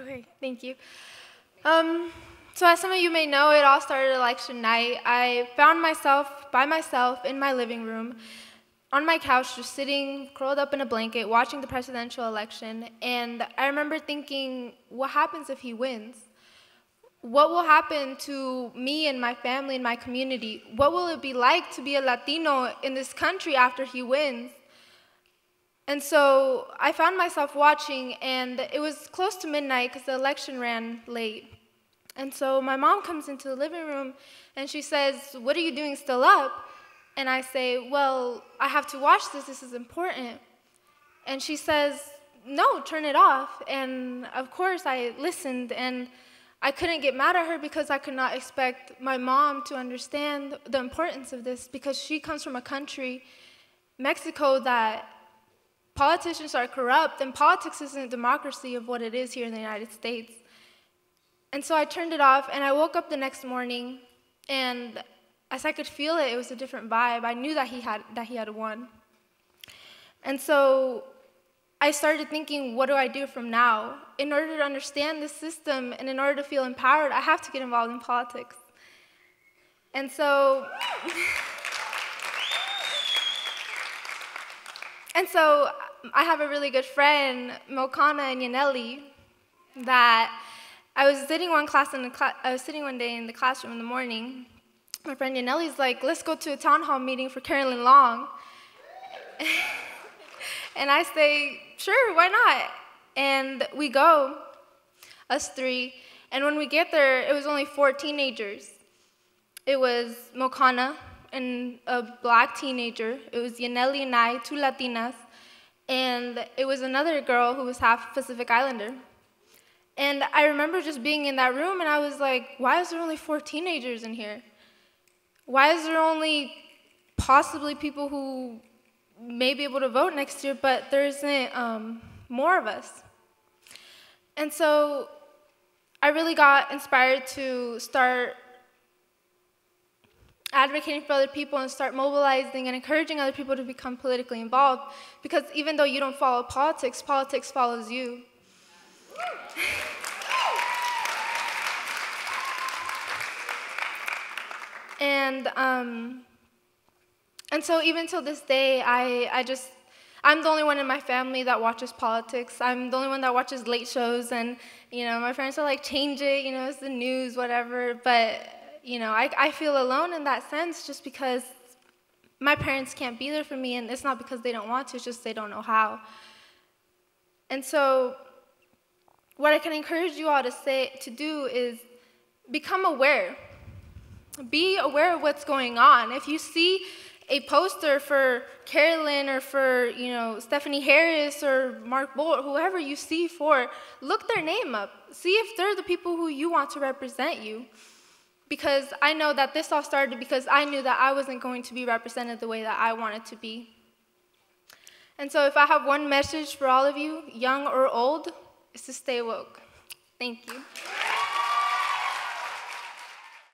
Okay, thank you. So as some of you may know, it all started election night. I found myself by myself in my living room, on my couch, just sitting, curled up in a blanket, watching the presidential election. And I remember thinking, what happens if he wins? What will happen to me and my family and my community? What will it be like to be a Latino in this country after he wins? And so I found myself watching, and it was close to midnight because the election ran late. And so my mom comes into the living room, and she says, "What are you doing still up?" And I say, "Well, I have to watch this. This is important." And she says, "No, turn it off." And of course, I listened, and I couldn't get mad at her because I could not expect my mom to understand the importance of this, because she comes from a country, Mexico, that politicians are corrupt, and politics isn't democracy of what it is here in the United States. And so I turned it off, and I woke up the next morning, and as I could feel it, it was a different vibe. I knew that he had won. And so I started thinking, what do I do from now? In order to understand this system and in order to feel empowered, I have to get involved in politics. And so I have a really good friend, Mokana and Yaneli, that I was sitting one day in the classroom in the morning. My friend Yaneli's like, "Let's go to a town hall meeting for Carolyn Long." And I say, "Sure, why not?" And we go, us three, and when we get there, it was only 4 teenagers. It was Mokana and a black teenager. It was Yaneli and I, 2 Latinas, and it was another girl who was half Pacific Islander. And I remember just being in that room, and I was like, why is there only 4 teenagers in here? Why is there only possibly people who may be able to vote next year, but there isn't more of us? And so I really got inspired to start advocating for other people and start mobilizing and encouraging other people to become politically involved, because even though you don't follow politics, politics follows you. And so even till this day, I'm the only one in my family that watches politics. I'm the only one that watches late shows, and my parents are like, change it, it's the news, whatever. But I feel alone in that sense, just because my parents can't be there for me, and it's not because they don't want to, it's just they don't know how. And so what I can encourage you all to do is become aware. Be aware of what's going on. If you see a poster for Carolyn or for Stephanie Harris or Mark Bolt, whoever you see for, look their name up. See if they're the people who you want to represent you. Because I know that this all started because I knew that I wasn't going to be represented the way that I wanted to be. And so if I have one message for all of you, young or old, is to stay woke. Thank you.